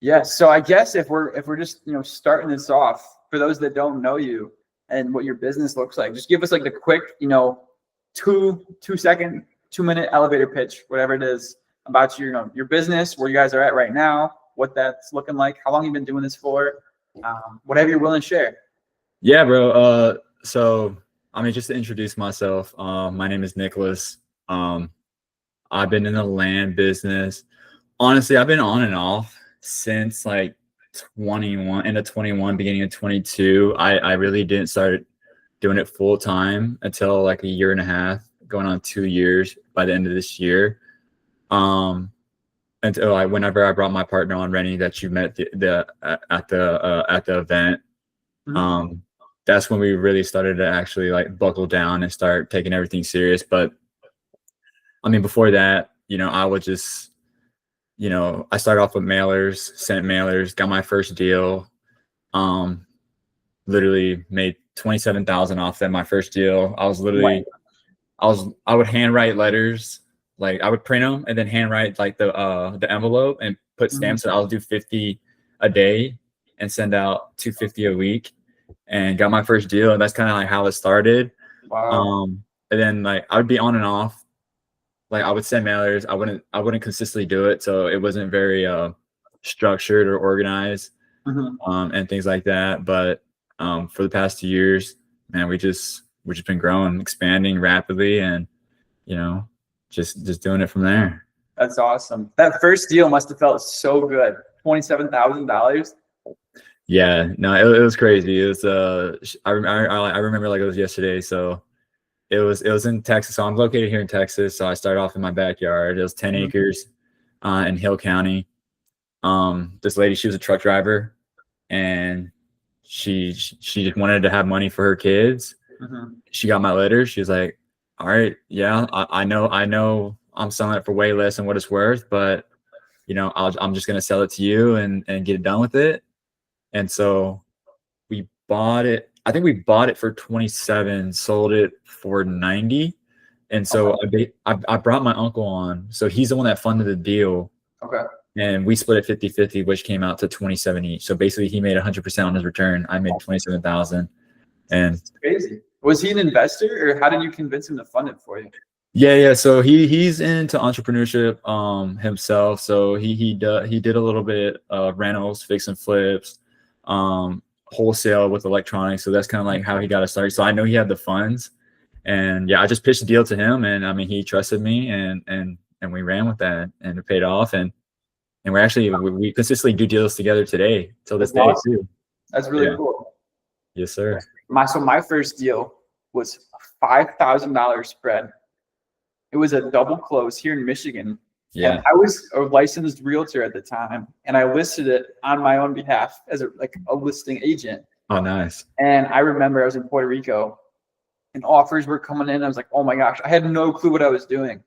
Yeah. So I guess if we're just, starting this off, for those that don't know you and what your business looks like, just give us like the quick, 2-second, 2-minute elevator pitch, whatever it is about your business, where you guys are at right now, what that's looking like, how long you've been doing this for, whatever you're willing to share. Yeah, bro. So I mean, just to introduce myself, my name is Nicholas. I've been in the land business. Honestly, I've been on and off since like 21, end of 21, beginning of 22. I really didn't start doing it full time until like a year and a half, going on 2 years by the end of this year. Until whenever I brought my partner on, Renie, that you met at the event. Mm-hmm. That's when we really started to actually like buckle down and start taking everything serious. But I mean, before that, I would just, I started off with mailers, sent mailers, got my first deal. Literally made 27,000 off that my first deal. I was literally, I would handwrite letters. Like I would print them and then handwrite like the envelope and put stamps. So I'll do 50 a day and send out 250 a week, and got my first deal. And that's kind of like how it started. Wow. And then like I would be on and off. Like I would send mailers. I wouldn't consistently do it, so it wasn't very structured or organized, and things like that. But for the past 2 years, man, we've just been growing, expanding rapidly, and just doing it from there. That's awesome. That first deal must have felt so good. $27,000. Yeah, no, it was crazy. It was I remember like it was yesterday. So it was in Texas. So I'm located here in Texas. So I started off in my backyard. It was 10 acres in Hill County. This lady, she was a truck driver, and she just wanted to have money for her kids. She got my letter. She was like, all right, yeah, I know I'm selling it for way less than what it's worth, but I'm just gonna sell it to you and get it done with it. And so we bought it. I think we bought it for 27, sold it for 90. And so I brought my uncle on. So he's the one that funded the deal. Okay. And we split it 50-50, which came out to 27 each. So basically he made 100% on his return. I made 27,000. And that's crazy. Was he an investor, or how did you convince him to fund it for you? Yeah. So he's into entrepreneurship himself. So he did a little bit of rentals, fix and flips, wholesale with electronics. So that's kind of like how he got us started. So I know he had the funds, and yeah, I just pitched the deal to him, and I mean, he trusted me, and we ran with that, and it paid off. And we're actually, we consistently do deals together today till this day too. That's really cool. Yes, sir. So my first deal was a $5,000 spread. It was a double close here in Michigan. Yeah. And I was a licensed realtor at the time, and I listed it on my own behalf as a listing agent. Oh, nice. And I remember I was in Puerto Rico, and offers were coming in. I was like, oh my gosh, I had no clue what I was doing.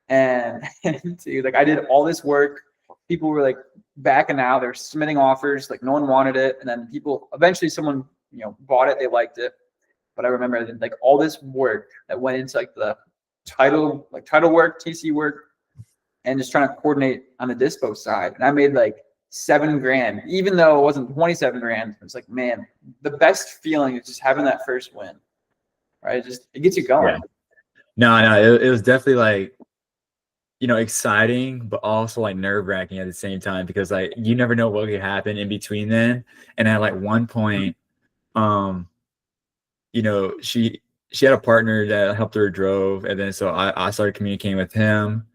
And dude, like I did all this work. People were like backing out. They're submitting offers. Like no one wanted it. And then eventually someone, bought it. They liked it. But I remember I did like all this work that went into like the title work, TC work, and just trying to coordinate on the dispo side. And I made like $7,000, even though it wasn't 27 grand. It's like, man, the best feeling is just having that first win, right? It gets you going. Yeah. No, it was definitely like, exciting, but also like nerve wracking at the same time, because like you never know what could happen in between then. And at like one point, she had a partner that helped her drove, and then so I started communicating with him,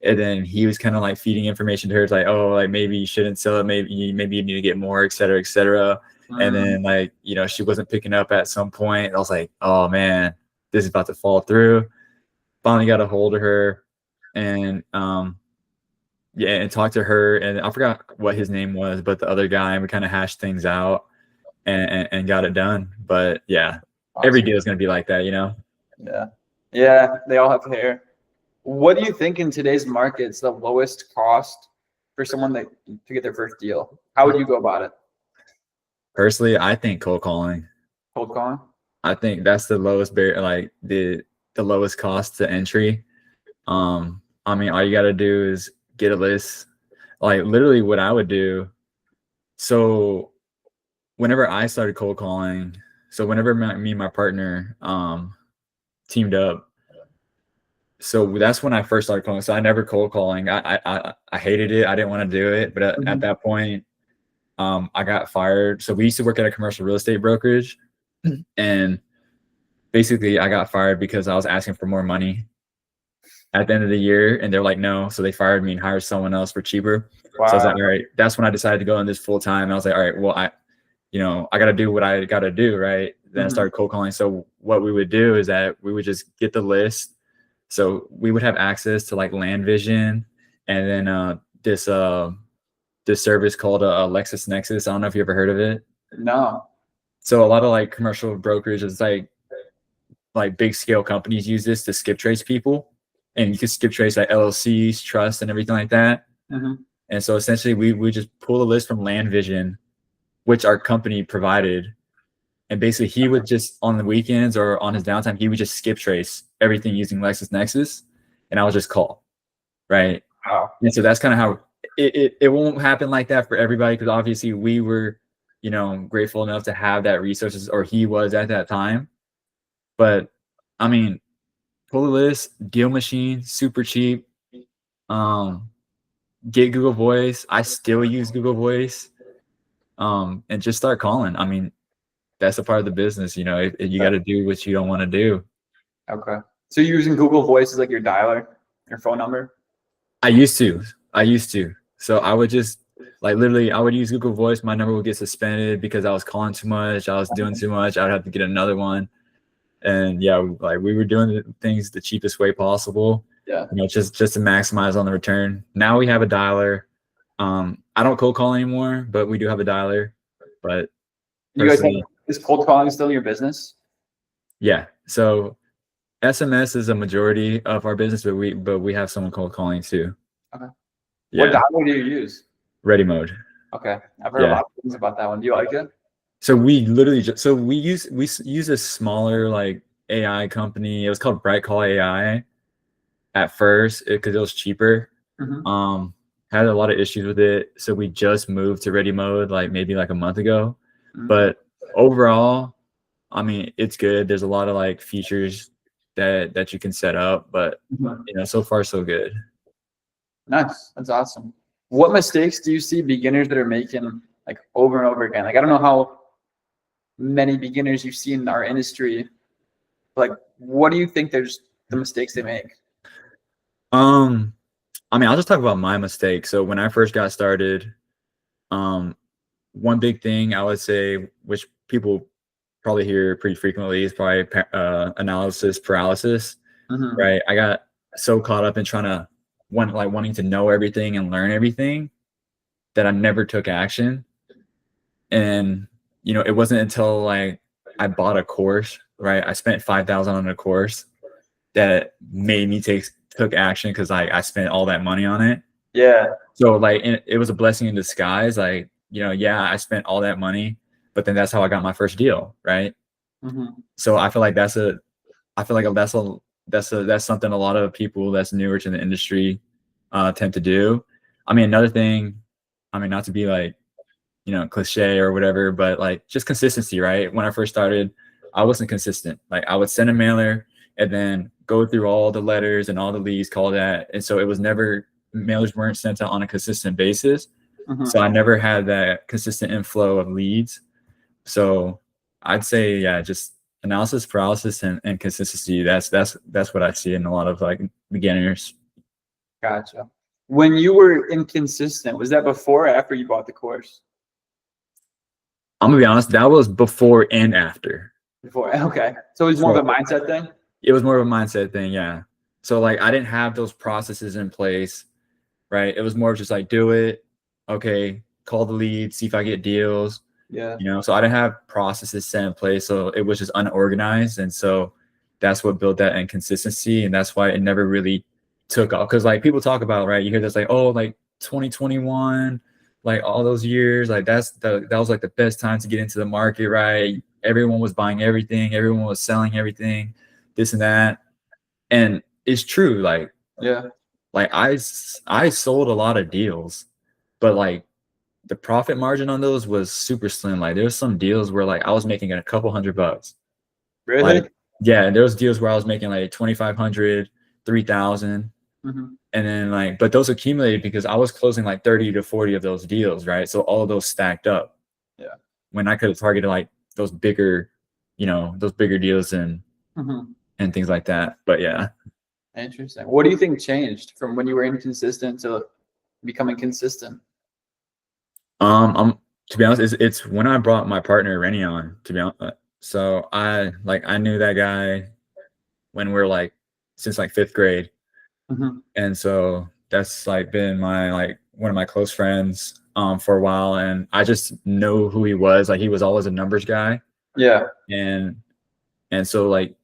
and then he was kind of like feeding information to her. It's like, oh, like maybe you shouldn't sell it, maybe you need to get more, et cetera, et cetera. And then like she wasn't picking up at some point. I was like, oh man, this is about to fall through. Finally got a hold of her, and and talked to her, and I forgot what his name was, but the other guy, and we kind of hashed things out and got it done. But yeah. Awesome. Every deal is going to be like that, Yeah, they all have hair. What do you think in today's market is the lowest cost for someone to get their first deal? How would you go about it? Personally, I think cold calling. Cold calling? I think that's the lowest barrier, like the lowest cost to entry. I mean, all you got to do is get a list. Like literally what I would do So whenever I started cold calling, so whenever me and my partner teamed up, so that's when I first started calling. So I never cold calling. I hated it. I didn't want to do it. But at that point, I got fired. So we used to work at a commercial real estate brokerage, and basically I got fired because I was asking for more money at the end of the year, and they're like, no. So they fired me and hired someone else for cheaper. Wow. So I was like, all right. That's when I decided to go in this full time. And I was like, all right, well, I got to do what I got to do, right? Then I started cold calling. So what we would do is that we would just get the list. So we would have access to like Land Vision, and then this service called Lexus Nexus. I don't know if you ever heard of it. No. So a lot of like commercial brokerage is like big scale companies use this to skip trace people, and you can skip trace like LLCs, trusts, and everything like that. And so essentially we just pull the list from Land Vision, which our company provided. And basically he would just on the weekends or on his downtime, he would just skip trace everything using Lexus Nexus, and I would just call. Right. Wow. And so that's kind of how it won't happen like that for everybody, because obviously we were, grateful enough to have that resources, or he was at that time. But I mean, pull the list, deal machine, super cheap. Get Google Voice. I still use Google Voice. And just start calling. I mean, that's a part of the business, you got to do what you don't want to do. Okay. So you're using Google Voice as like your dialer, your phone number? I used to. So I would just literally I would use Google Voice. My number would get suspended because I was calling too much. I was doing too much. I would have to get another one. And yeah, we were doing things the cheapest way possible. Yeah. Just to maximize on the return. Now we have a dialer. I don't cold call anymore, but we do have a dialer. But you guys is cold calling still your business? Yeah. So SMS is a majority of our business, but we have someone cold calling too. Okay. Yeah. What dialer do you use? Ready mode. Okay. I've heard a lot of things about that one. Do you like it? So we literally we use a smaller like AI company. It was called Bright Call AI at first because it was cheaper. Had a lot of issues with it, so we just moved to Ready Mode maybe a month ago. But overall, I mean, it's good. There's a lot of like features that you can set up, but so far so good. Nice. That's awesome. What mistakes do you see beginners that are making over and over again? I don't know how many beginners you see in our industry. What do you think there's the mistakes they make? I mean, I'll just talk about my mistake. So when I first got started, one big thing I would say, which people probably hear pretty frequently, is probably analysis paralysis. Right? I got so caught up in wanting to know everything and learn everything that I never took action. And it wasn't until I bought a course, right? I spent $5,000 on a course that made me took action, because I spent all that money on it. Yeah. So it was a blessing in disguise. I spent all that money, but then that's how I got my first deal, right? So I feel like that's something a lot of people that's newer to the industry tend to do. I mean, another thing, I mean, not to be cliche or whatever, but just consistency, right? When I first started, I wasn't consistent. I would send a mailer and then go through all the letters and all the leads, call that. And so mailers weren't sent out on a consistent basis. So I never had that consistent inflow of leads. So I'd say, just analysis paralysis and consistency. That's what I see in a lot of beginners. Gotcha. When you were inconsistent, was that before or after you bought the course? I'm gonna be honest, that was before and after. Before, okay. So it was more of a mindset thing? It was more of a mindset thing, yeah. So I didn't have those processes in place, right? It was more of just do it, okay, call the lead, see if I get deals. Yeah. So I didn't have processes set in place, so it was just unorganized, and so that's what built that inconsistency, and that's why it never really took off. Because people talk about, right, you hear this 2021, all those years, that was the best time to get into the market, right? Everyone was buying everything, everyone was selling everything, this and that. And it's true, I sold a lot of deals, but the profit margin on those was super slim. Like there's some deals where like I was making a couple $100. Really? Like, yeah, there was deals where I was making like 2,500, 3,000. Mm-hmm. And then like, but those accumulated because I was closing like 30 to 40 of those deals, right? So all of those stacked up. Yeah. When I could have targeted like those bigger, those bigger deals and things like that. But yeah. Interesting. What do you think changed from when you were inconsistent to becoming consistent? I'm to be honest, it's when I brought my partner Renie on, to be honest. So I knew that guy when we are like since like 5th grade. And so that's like been my like one of my close friends for a while, and I just know who he was. Like he was always a numbers guy. Yeah. And so like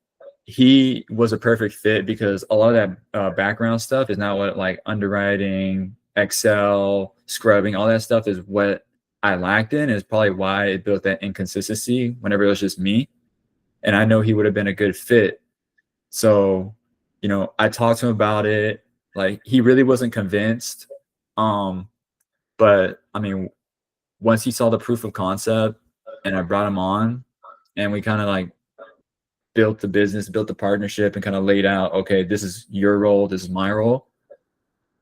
he was a perfect fit because a lot of that background stuff is not what like underwriting, Excel, scrubbing, all that stuff is what I lacked in. Is probably why it built that inconsistency whenever it was just me. And I know he would have been a good fit. So, I talked to him about it. Like he really wasn't convinced. But I mean, once he saw the proof of concept and I brought him on and we kind of like built the business, built the partnership and kind of laid out, okay, this is your role, this is my role.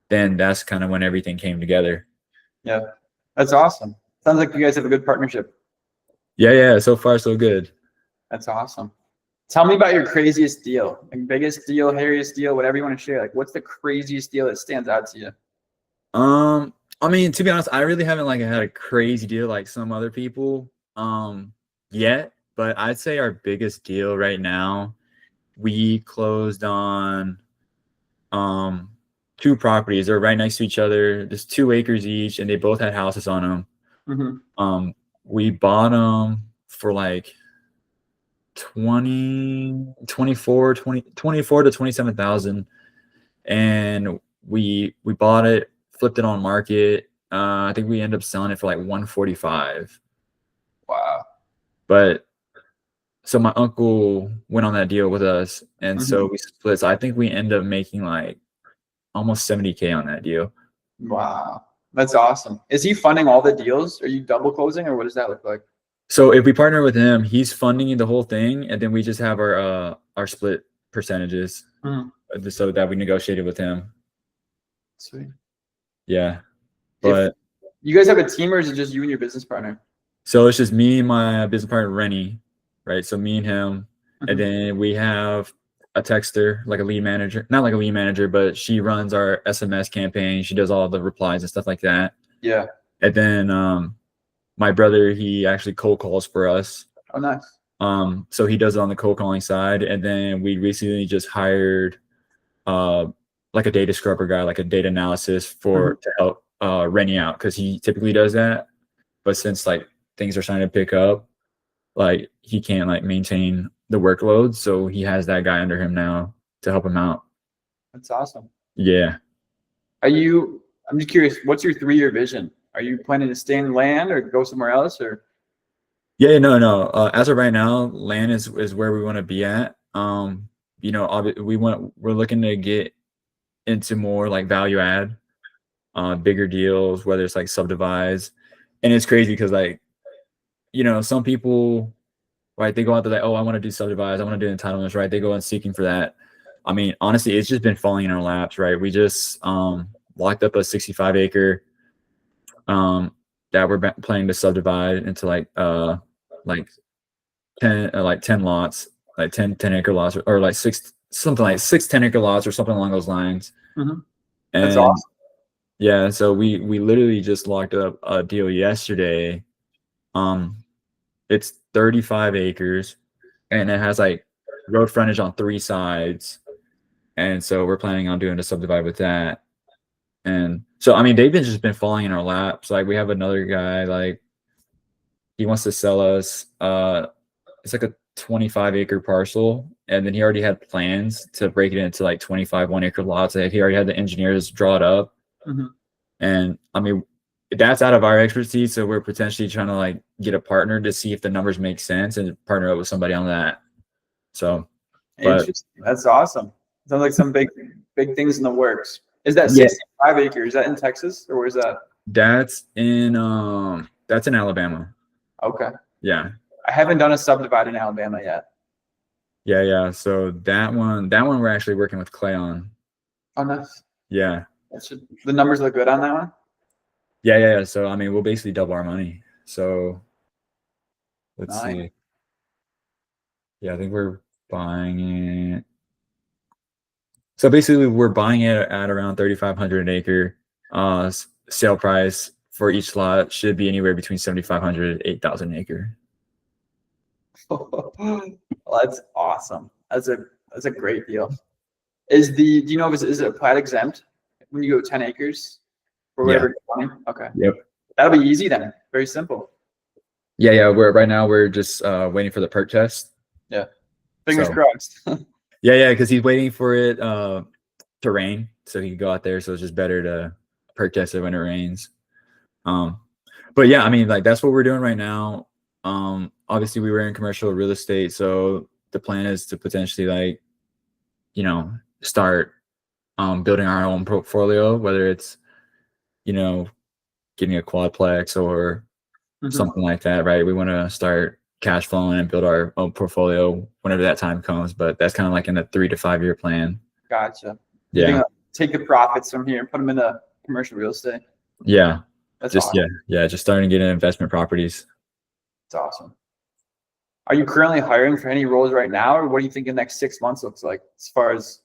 Then that's kind of when everything came together. Yeah. That's awesome. Sounds like you guys have a good partnership. Yeah. So far, so good. That's awesome. Tell me about your craziest deal, like biggest deal, hairiest deal, whatever you want to share. Like, what's the craziest deal that stands out to you? I mean, to be honest, I really haven't like had a crazy deal like some other people yet, but I'd say our biggest deal right now, we closed on 2 properties. They're right next to each other. There's 2 acres each, and they both had houses on them. We bought them for like 24 to 27,000, and we bought it, flipped it on market. I think we ended up selling it for like 145. Wow. But so my uncle went on that deal with us, and so we split. So I think we ended up making like almost 70K on that deal. Wow. That's awesome. Is he funding all the deals? Are you double closing, or what does that look like? So if we partner with him, he's funding the whole thing, and then we just have our split percentages, so that we negotiated with him. Sweet. Yeah, but you guys have a team, or is it just you and your business partner? So it's just me and my business partner Renie, right? So me and him, and then we have a texter, like a lead manager, not like a lead manager, but she runs our SMS campaign. She does all the replies and stuff like that. Yeah. And then my brother, he actually cold calls for us. Oh, nice. So he does it on the cold calling side. And then we recently just hired like a data scrubber guy, like a data analysis to help Renie out, because he typically does that. But since like things are starting to pick up, like he can't like maintain the workload, so he has that guy under him now to help him out. That's awesome. Yeah. I'm just curious, what's your 3-year vision? Are you planning to stay in land or go somewhere else, or? Yeah, no. As of right now, land is where we want to be at. We're looking to get into more like value add, bigger deals, whether it's like subdivides. And it's crazy because like, some people, right, they go out there like, oh, I want to do subdivides, I want to do entitlements, right? They go on seeking for that. I mean, honestly, it's just been falling in our laps, right? We just locked up a 65 acre that we're planning to subdivide into like 10 lots, like 10 acre lots, or like 6 10 acre lots or something along those lines. And that's awesome. Yeah, so we literally just locked up a deal yesterday. It's 35 acres and it has like road frontage on 3 sides, and so we're planning on doing a subdivide with that. And so I mean, they've just been falling in our laps. Like we have another guy, like he wants to sell us it's like a 25 acre parcel, and then he already had plans to break it into like 25 1-acre lots. Like he already had the engineers draw it up. And I mean, that's out of our expertise, so we're potentially trying to like get a partner to see if the numbers make sense and partner up with somebody on that. So that's awesome. Sounds like some big things in the works. Is that 65 acres? Is that in Texas, or where's that? That's in Alabama. Okay. Yeah. I haven't done a subdivide in Alabama yet. Yeah. So that one we're actually working with Clay on. Oh, nice. Yeah. The numbers look good on that one. Yeah. So I mean, we'll basically double our money. So let's Nice. see. Yeah, I think we're buying it. So basically, we're buying it at around 3,500 an acre. Sale price for each lot should be anywhere between 7,500 and 8,000 an acre. Well, that's awesome. That's a great deal. Do you know if is it plat exempt when you go 10 acres or whatever? Yeah. 20? Okay. Yep. That'll be easy then. Very simple. Yeah. We're just waiting for the perk test. Yeah. Fingers crossed. Yeah, because he's waiting for it to rain so he can go out there. So it's just better to perk test it when it rains. But yeah, I mean, like that's what we're doing right now. Obviously we were in commercial real estate, so the plan is to potentially like, start building our own portfolio, whether it's, getting a quadplex or something like that, right? We want to start cash flowing and build our own portfolio whenever that time comes, but that's kind of like in a 3 to 5 year plan. Gotcha. Yeah. You're gonna take the profits from here and put them into commercial real estate. Yeah. That's just awesome. just starting to get in investment properties. That's awesome. Are you currently hiring for any roles right now, or what do you think the next 6 months looks like as far as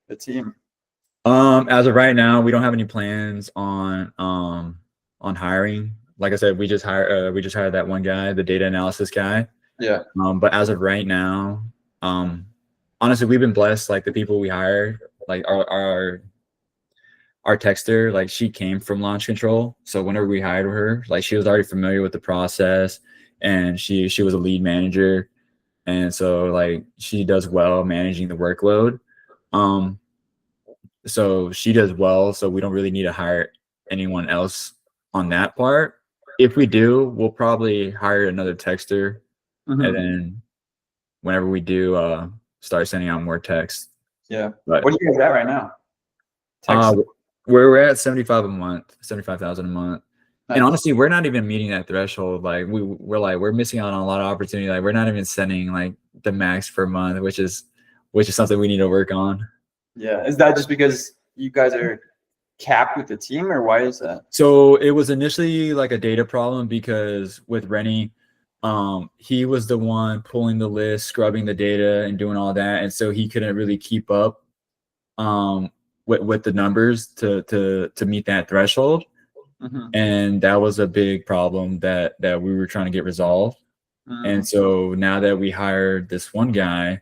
the team? As of right now, we don't have any plans on hiring. Like I said, we just hired that one guy, the data analysis guy. Yeah. But as of right now, honestly, we've been blessed. Like the people we hired, like our texter, like she came from launch control. So whenever we hired her, like she was already familiar with the process, and she was a lead manager, and so like she does well managing the workload. So she does well. So we don't really need to hire anyone else on that part. If we do, we'll probably hire another texter, and then whenever we do, start sending out more texts. Yeah. But what are you guys at right now? We're at 75,000 a month. Nice. And honestly, we're not even meeting that threshold. Like we're missing out on a lot of opportunity. Like we're not even sending like the max per month, which is something we need to work on. Yeah. Is that just because you guys are capped with the team, or why is that? So it was initially like a data problem because with Renie, he was the one pulling the list, scrubbing the data and doing all that. And so he couldn't really keep up with the numbers to meet that threshold. And that was a big problem that we were trying to get resolved. And so now that we hired this one guy,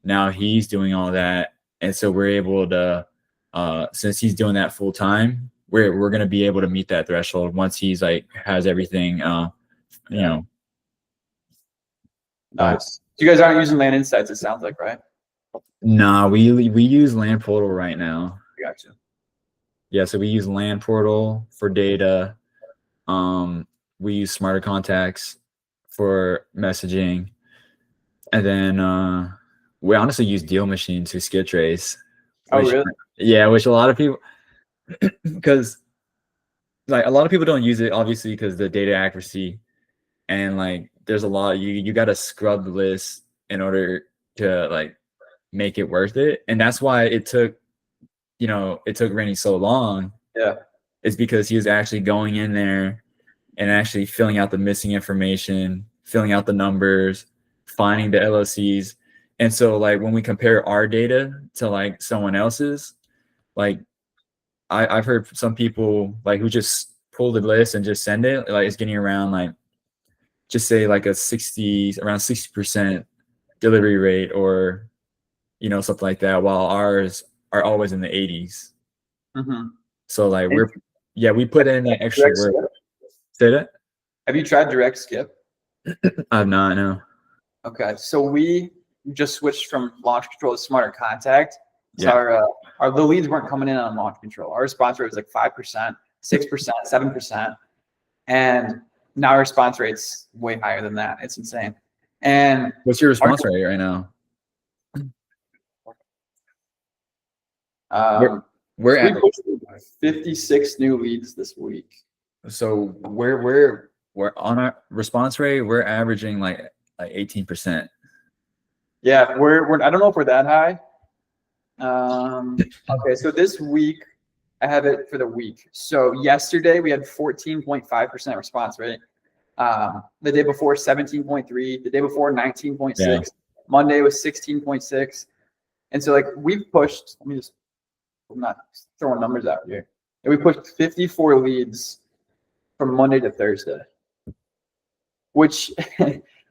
now he's doing all that. And so we're able to, since he's doing that full time, we're going to be able to meet that threshold once he's like has everything, Nice. So you guys aren't using Land Insights, it sounds like, right? Nah, we use Land Portal right now. Gotcha. Yeah, so we use Land Portal for data. We use SmarterContacts for messaging, and then we honestly use Deal Machine to skid trace. Oh, really? Yeah, which a lot of people, because like a lot of people don't use it obviously because the data accuracy, and like there's a lot you got to scrub the list in order to like make it worth it, and that's why it took Renie so long. Yeah, it's because he was actually going in there and actually filling out the missing information, filling out the numbers, finding the LOCs. And so like when we compare our data to like someone else's, like I've heard some people like who just pull the list and just send it, like it's getting around like just say like around 60% delivery rate, or something like that, while ours are always in the 80s. So like we put in that extra work. Say that? Have you tried direct skip? I've not, no. Okay, so we just switched from launch control to SmarterContact. So the leads weren't coming in on launch control. Our response rate was like 5%, 6%, 7%, and now our response rate's way higher than that. It's insane. And what's your response rate right now? We're at 56 new leads this week. So we're on our response rate, we're averaging like 18%. Yeah, we're I don't know if we're that high. Okay, so this week I have it for the week. So yesterday we had 14.5% response rate. The day before 17.3, the day before 19.6, Yeah. Monday was 16.6. And so like we've pushed, I'm not throwing numbers out here. And we pushed 54 leads from Monday to Thursday, which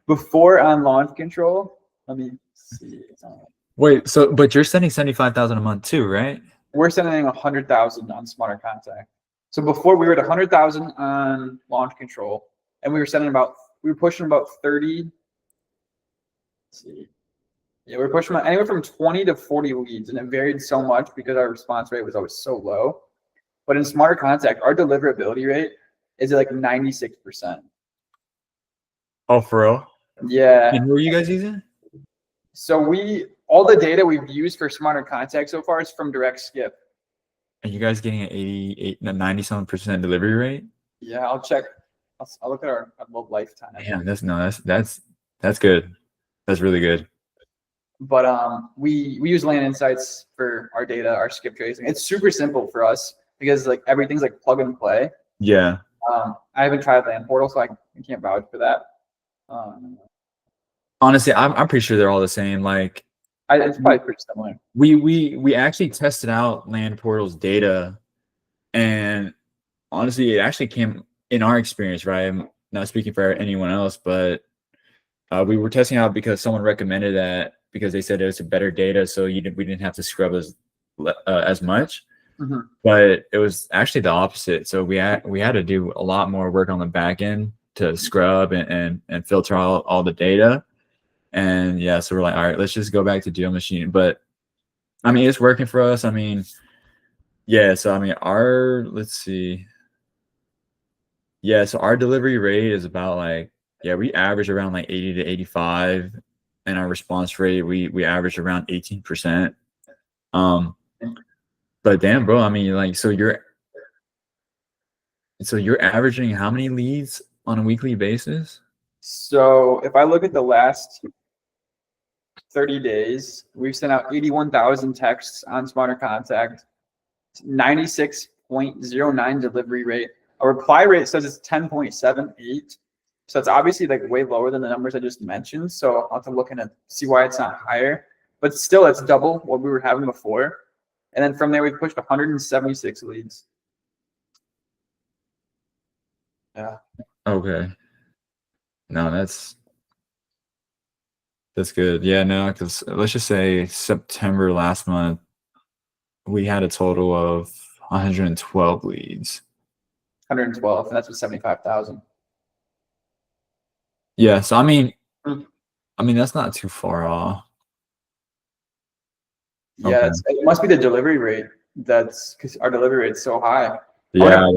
before on launch control, let me see. Wait, so but you're sending 75,000 a month too, right? We're sending 100,000 on SmarterContact. So before we were at 100,000 on launch control, and we were pushing about 30. Let's see. Yeah, we were pushing anywhere from 20 to 40 leads, and it varied so much because our response rate was always so low. But in SmarterContact, our deliverability rate is like 96%. Oh, for real? Yeah. And who are you guys using? So all the data we've used for SmarterContact so far is from direct skip. Are you guys getting an 97% delivery rate? Yeah, I'll check. I'll look at our lifetime. Yeah, that's good. That's really good. But we use Land Insights for our data, our skip tracing. It's super simple for us because like everything's like plug and play. Yeah. I haven't tried Land Portal, so I can't vouch for that. Honestly, I'm pretty sure they're all the same. Like, It's probably pretty similar. we actually tested out Land Portal's data, and honestly, it actually came in our experience, right? I'm not speaking for anyone else, but we were testing out because someone recommended that because they said it was a better data, so we didn't have to scrub as much. Mm-hmm. But it was actually the opposite. So we had to do a lot more work on the back end to scrub and filter all the data. And yeah, so we're like, all right, let's just go back to Deal Machine. But I mean, it's working for us. I mean, yeah. So I mean, let's see. Yeah, so our delivery rate is about like, yeah, we average around like 80 to 85, and our response rate we average around 18%. But damn, bro, I mean, like, so you're averaging how many leads on a weekly basis? So if I look at the last 30 days, we've sent out 81,000 texts on SmarterContact, 96.09 delivery rate. Our reply rate says it's 10.78. So it's obviously like way lower than the numbers I just mentioned. So I'll have to look in and see why it's not higher. But still, it's double what we were having before. And then from there, we pushed 176 leads. Yeah. Okay. No, that's good. Yeah, no, because let's just say September last month, we had a total of 112 leads. 112, and that's with 75,000. Yeah, so I mean, that's not too far off. Yeah, Okay. it must be the delivery rate. That's because our delivery rate's so high. Yeah.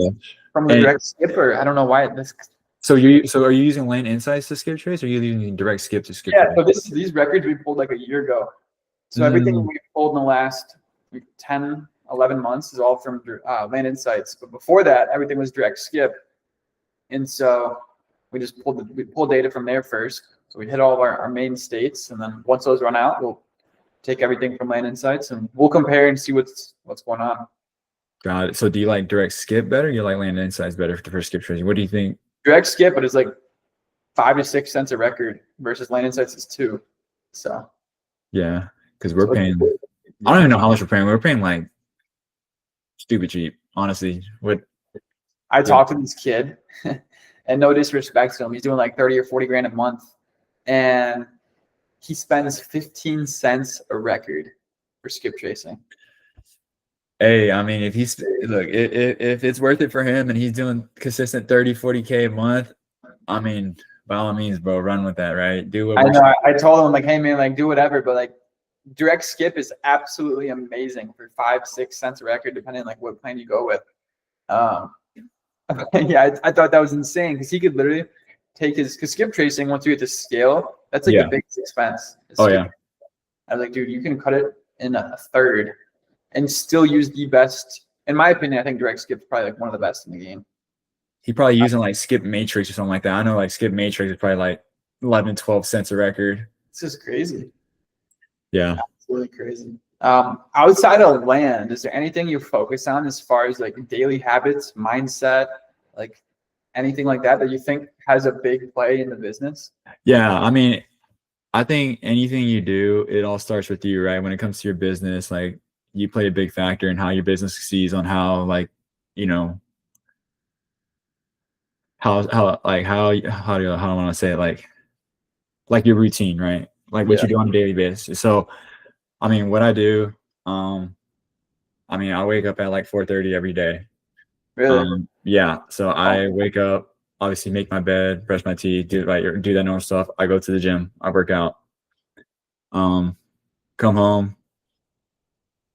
From the direct skipper, I don't know why this. So are you using Land Insights to skip trace, or are you using direct skip to skip? Yeah, trace? so these records we pulled like a year ago. So everything we pulled in the last 10, 11 months is all from Land Insights. But before that, everything was direct skip. And so we just pulled data from there first. So we hit all of our main states, and then once those run out, we'll take everything from Land Insights and we'll compare and see what's going on. Got it. So do you like direct skip better? Or you like Land Insights better for skip tracing? What do you think? Direct skip, but it's like 5 to 6 cents a record versus Land Insights is 2. So yeah, because we're paying. I don't even know how much we're paying. We're paying like stupid cheap, honestly. I talked to this kid, and no disrespect to him, he's doing like 30 or 40 grand a month, and he spends 15 cents a record for skip tracing. Hey, I mean, if it's worth it for him and he's doing consistent 30, 40K a month, I mean, by all means, bro, run with that, right? Do what I know. I told him, like, hey, man, like, do whatever, but like, direct skip is absolutely amazing for 5, 6 cents a record, depending on like what plan you go with. Yeah, I thought that was insane because he could literally take because skip tracing, once you get to scale, that's like the biggest expense. Oh yeah. I was like, dude, you can cut it in a third and still use the best. In my opinion, I think direct skip is probably like one of the best in the game. he probably using like Skip Matrix or something like that. I know like Skip Matrix is probably like 11, 12 cents a record. It's just crazy. Yeah. It's really crazy. Outside of land, is there anything you focus on as far as like daily habits, mindset, like anything like that you think has a big play in the business? Yeah. I mean, I think anything you do, it all starts with you, right? When it comes to your business, like you play a big factor in how your business succeeds on how, like, you know, how do I want to say it? Like your routine, right? Like what you do on a daily basis. So, I mean, what I do, I mean, I wake up at like 4:30 every day. Really? Yeah. So I wake up, obviously make my bed, brush my teeth, do that normal stuff. I go to the gym, I work out. Come home,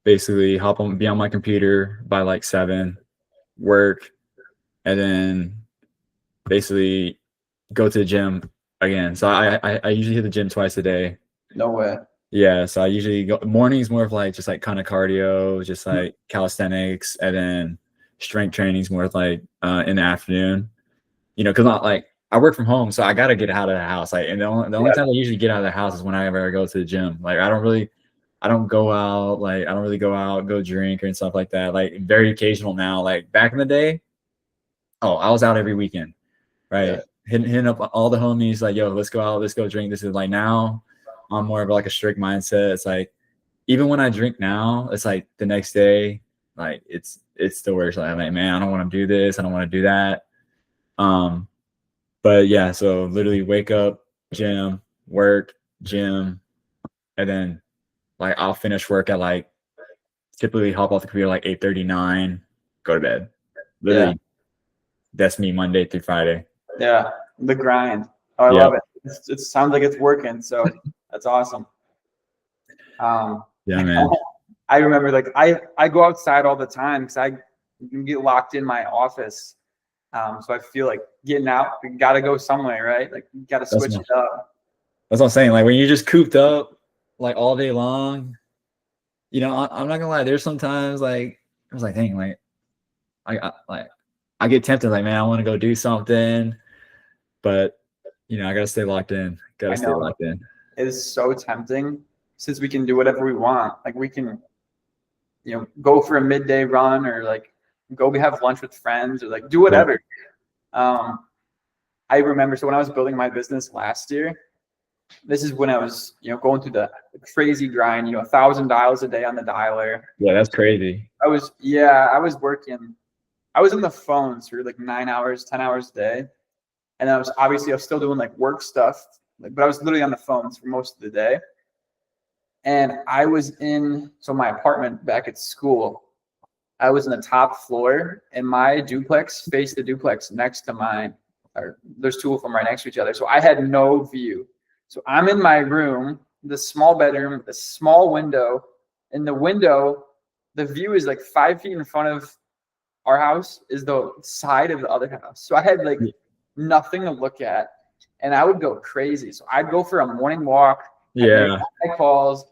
basically be on my computer by like 7, work, and then basically go to the gym again. So I usually hit the gym twice a day. No way. Yeah, so I usually go mornings, more of like just like kind of cardio, just like calisthenics, and then strength training is more of like in the afternoon. You know, because not like I work from home, so I gotta get out of the house. Like, and the only time I usually get out of the house is whenever I go to the gym. Like, I don't go out. Like, I don't really go out, go drink and stuff like that. Like, very occasional now. Like back in the day, I was out every weekend, right? Yeah. Hitting up all the homies, like, yo, let's go out, let's go drink. This is like now, I'm more of like a strict mindset. It's like even when I drink now, it's like the next day, like it's still worse. Like, I'm like, man, I don't want to do this, I don't want to do that. But yeah, so literally wake up, gym, work, gym, and then like I'll finish work at like typically hop off the computer like 8:39, go to bed. Literally, that's me Monday through Friday. Yeah, the grind. Oh, I love it. It sounds like it's working, so that's awesome. Yeah, man. I remember like I go outside all the time because I get locked in my office. So I feel like getting out, you got to go somewhere, right? Like you got to switch it up. That's what I'm saying. Like when you're just cooped up like all day long, you know, I'm not gonna lie. There's sometimes like I was like, dang, like I get tempted, like, man, I want to go do something, but you know, I gotta stay locked in. Stay locked in. It is so tempting since we can do whatever we want. Like we can, you know, go for a midday run or like go have lunch with friends or like do whatever. I remember, so when I was building my business last year, this is when I was, you know, going through the crazy grind, you know, 1,000 dials a day on the dialer. Yeah, that's crazy. I was working. I was on the phones for like 9 hours, 10 hours a day. And I was still doing like work stuff, but I was literally on the phones for most of the day. And I was so my apartment back at school, I was in the top floor and my duplex faced the duplex next to mine. There's 2 of them right next to each other. So I had no view. So I'm in my room, the small bedroom, the small window. In the window, the view is like 5 feet in front of our house is the side of the other house. So I had like nothing to look at and I would go crazy. So I'd go for a morning walk. Yeah. I'd make calls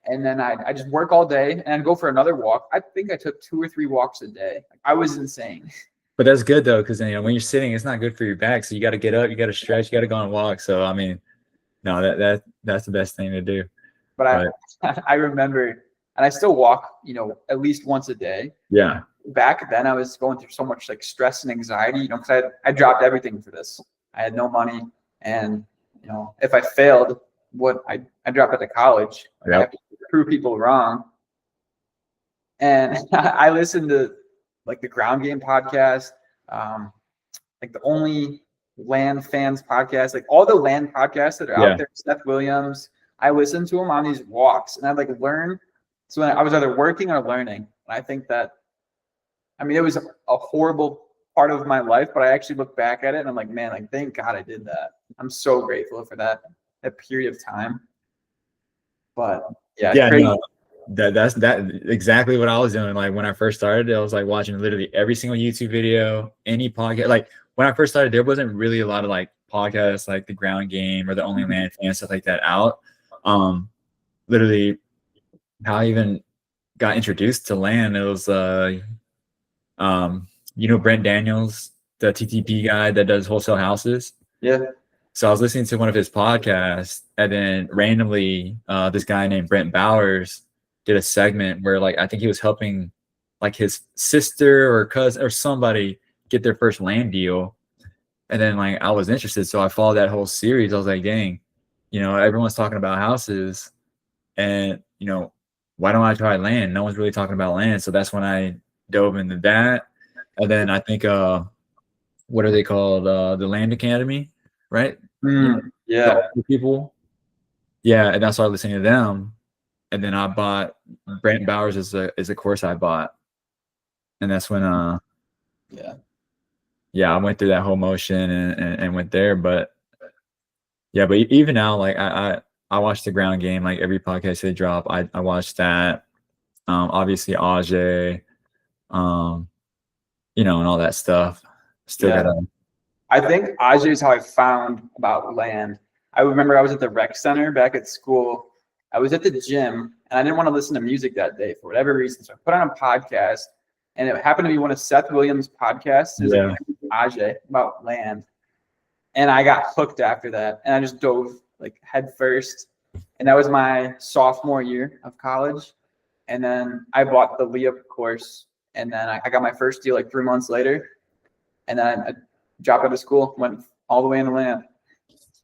and then I just work all day and I'd go for another walk. I think I took 2 or 3 walks a day. I was insane. But that's good though, because you know when you're sitting, it's not good for your back. So you got to get up, you got to stretch, you got to go on a walk. So I mean, no, that's the best thing to do. But I remember, and I still walk, you know, at least once a day. Yeah. Back then, I was going through so much like stress and anxiety, you know, because I dropped everything for this. I had no money, and you know, if I failed, I dropped out of college. I have to prove people wrong. And I listened to like the Ground Game podcast, like the Only Land Fans podcast, like all the land podcasts that are out there. Seth Williams. I listened to them on these walks, and I'd like learn. So I was either working or learning. And I think that, I mean, it was a horrible part of my life, but I actually look back at it and I'm like, man, like thank God I did that. I'm so grateful for that period of time. But no, that's exactly what I was doing. Like when I first started, I was like watching literally every single YouTube video, any podcast. Like when I first started, there wasn't really a lot of like podcasts like the Ground Game or the Only Land Fan, stuff like that out. Literally how I even got introduced to land, it was you know Brent Daniels. the TTP guy that does wholesale houses. Yeah. So I was listening to one of his podcasts, and then randomly, this guy named Brent Bowers did a segment where, like, I think he was helping, like, his sister or cousin or somebody get their first land deal. And then, like, I was interested, so I followed that whole series. I was like, dang, everyone's talking about houses, and why don't I try land? No one's really talking about land. So that's when I dove into that. And then I think, what are they called? The Land Academy, right? Yeah. The people. Yeah, and I started listening to them, and then I bought Brent Bowers is a course I bought, and that's when I went through that whole motion and went there. But yeah, but even now, like I watch the ground game, like every podcast they drop, I watch that. Obviously Ajay, and all that stuff. Still gotta. I think Ajay is how I found about land. I remember I was at the rec center back at school. I was at the gym and I didn't want to listen to music that day for whatever reason. So I put on a podcast, and it happened to be one of Seth Williams' podcasts. It was like Ajay about land. And I got hooked after that. And I just dove like head first. And that was my sophomore year of college. And then I bought the Leah course. And then I got my first deal like 3 months later. And then I dropped out of school, went all the way into land.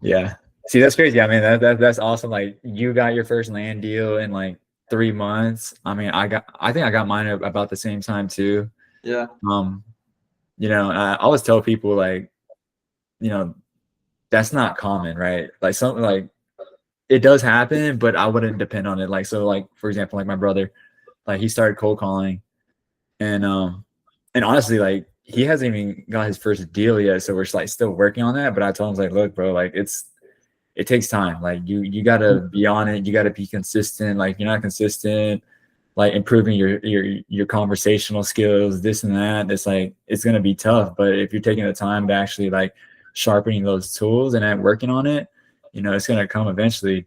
Yeah. See, that's crazy. I mean, that's awesome. Like, you got your first land deal in like 3 months. I mean, I think I got mine about the same time too. Yeah. I always tell people, like, that's not common, right? Like, something like it does happen, but I wouldn't depend on it. Like, so, like, for example, like my brother, like, he started cold calling, and honestly, like, he hasn't even got his first deal yet, so we're like still working on that. But I told him, like, look, bro, like, it takes time. Like, you gotta be on it. You gotta be consistent. Like, you're not consistent, like, improving your conversational skills, this and that. It's like, it's gonna be tough. But if you're taking the time to actually, like, sharpening those tools and working on it, it's gonna come eventually.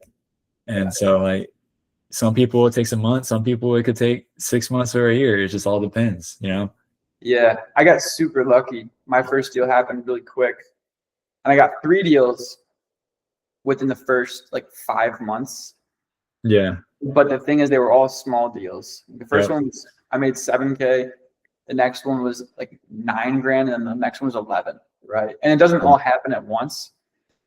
And so, like, some people it takes a month, some people it could take 6 months or a year. It just all depends, Yeah, I got super lucky. My first deal happened really quick, and I got 3 deals within the first like 5 months. Yeah. But the thing is, they were all small deals. The first one was, I made $7K. The next one was like $9,000, and the next one was 11. Right, and it doesn't all happen at once.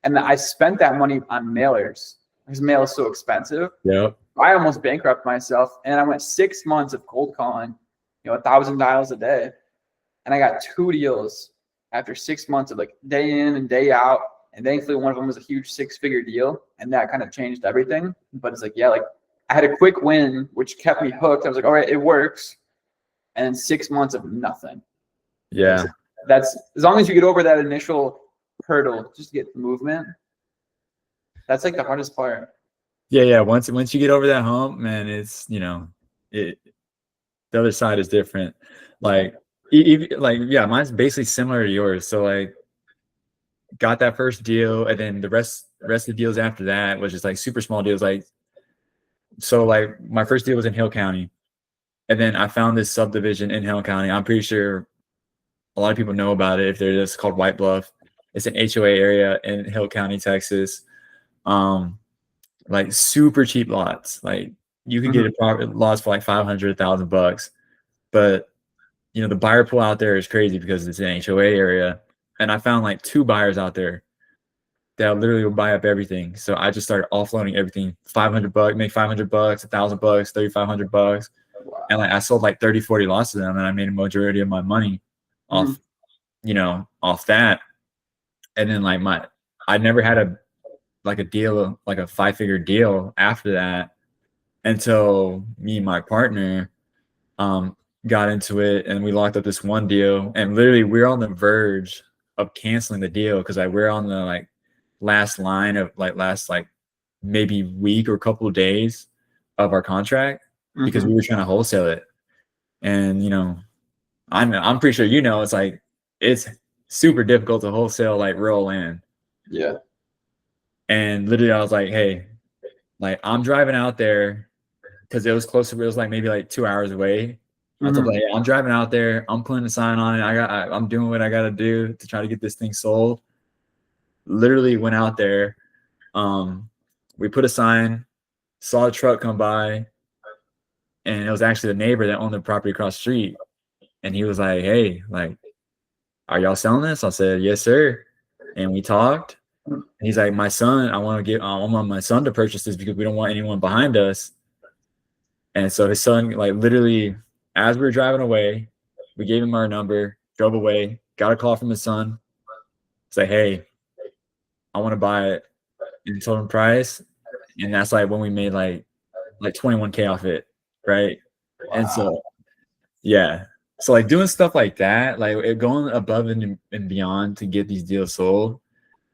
And I spent that money on mailers because mail is so expensive. Yeah. I almost bankrupt myself, and I went 6 months of cold calling, 1,000 dials a day. And I got 2 deals after 6 months of like day in and day out. And thankfully, one of them was a huge 6-figure deal, and that kind of changed everything. But it's like, yeah, like I had a quick win, which kept me hooked. I was like, all right, it works. And then 6 months of nothing. Yeah. That's as long as you get over that initial hurdle, just get movement. That's like the hardest part. Yeah. Once you get over that hump, man, it's the other side is different. Like, mine's basically similar to yours. So, like, got that first deal, and then the rest of the deals after that was just like super small deals. Like, so, like, my first deal was in Hill County, and then I found this subdivision in Hill County. I'm pretty sure a lot of people know about it if they're just called White Bluff. It's an HOA area in Hill County, Texas. Like, super cheap lots. Like, you could get lots for like $500,000, but the buyer pool out there is crazy because it's an HOA area. And I found like 2 buyers out there that literally will buy up everything. So I just started offloading everything. $500, make $500, $1,000, $3,500, and like I sold like 30, 40 lots of them, and I made a majority of my money off that. And then like I never had a deal, like a 5-figure deal after that, until me and my partner got into it, and we locked up this one deal, and literally we're on the verge of canceling the deal because we're on the like last line of last maybe week or couple of days of our contract, because we were trying to wholesale it. And I'm pretty sure it's like it's super difficult to wholesale like rural land. Yeah. And literally I was like, hey, like, I'm driving out there because it was close to, it was like maybe like 2 hours away. I told him, hey, I'm driving out there. I'm putting a sign on it. I'm doing what I got to do to try to get this thing sold. Literally went out there. We put a sign, saw a truck come by, and it was actually the neighbor that owned the property across the street. And he was like, hey, like, are y'all selling this? I said, yes, sir. And we talked. And he's like, my son, I want my son to purchase this because we don't want anyone behind us. And so his son, like, literally, as we were driving away, we gave him our number, drove away, got a call from his son, say, hey, I want to buy it. And told him price. And that's like when we made like 21K off it. Right. Wow. And so, yeah. So like doing stuff like that, like going above and beyond to get these deals sold,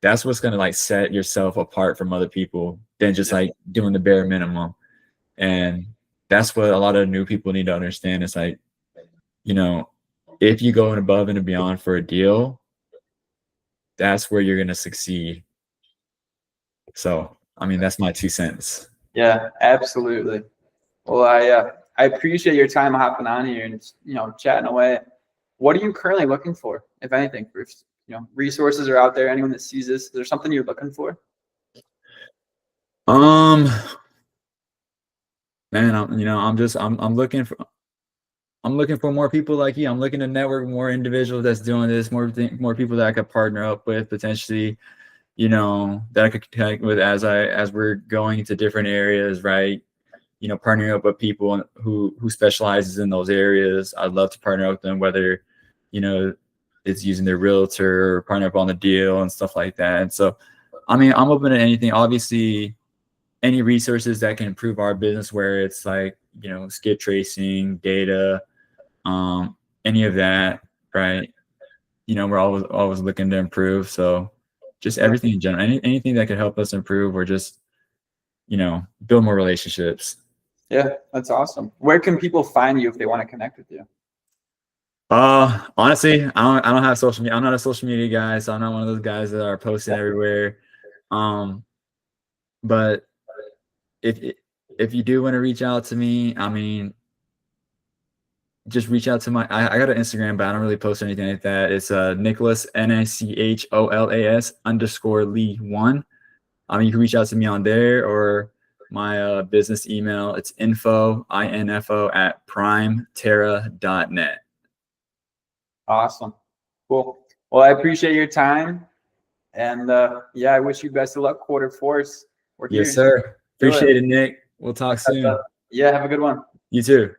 that's what's going to like set yourself apart from other people than just like doing the bare minimum. And that's what a lot of new people need to understand. It's like, you know, if you go above and beyond for a deal, that's where you're going to succeed. So, I mean, that's my 2 cents. Yeah, absolutely. Well, I appreciate your time hopping on here and, you know, chatting away. What are you currently looking for, if anything? If, you know, resources are out there, anyone that sees this, is there something you're looking for? Man, I'm looking for more people like you. I'm looking to network with more individuals that's doing this, more people that I could partner up with potentially, you know, that I could connect with as we're going into different areas, right? You know, partnering up with people who specializes in those areas. I'd love to partner up with them, whether, you know, it's using their realtor or partner up on the deal and stuff like that. And so, I mean, I'm open to anything. Obviously, any resources that can improve our business, where it's like, you know, skid tracing, data, any of that, right? You know, we're always looking to improve. So just everything in general, anything that could help us improve or just, you know, build more relationships. Yeah, that's awesome. Where can people find you if they want to connect with you? Honestly, I don't have social media. I'm not a social media guy, so I'm not one of those guys that are posting everywhere. But if you do want to reach out to me, I mean, just reach out to I got an Instagram, but I don't really post anything like that. It's Nicholas NICHOLAS_Lee1. I mean, you can reach out to me on there or my business email. It's info@primeterra.net. Awesome. Cool. Well, I appreciate your time. And yeah, I wish you best of luck Q4. Yes, sir. Appreciate it, Nick. We'll talk soon. Yeah, have a good one. You too.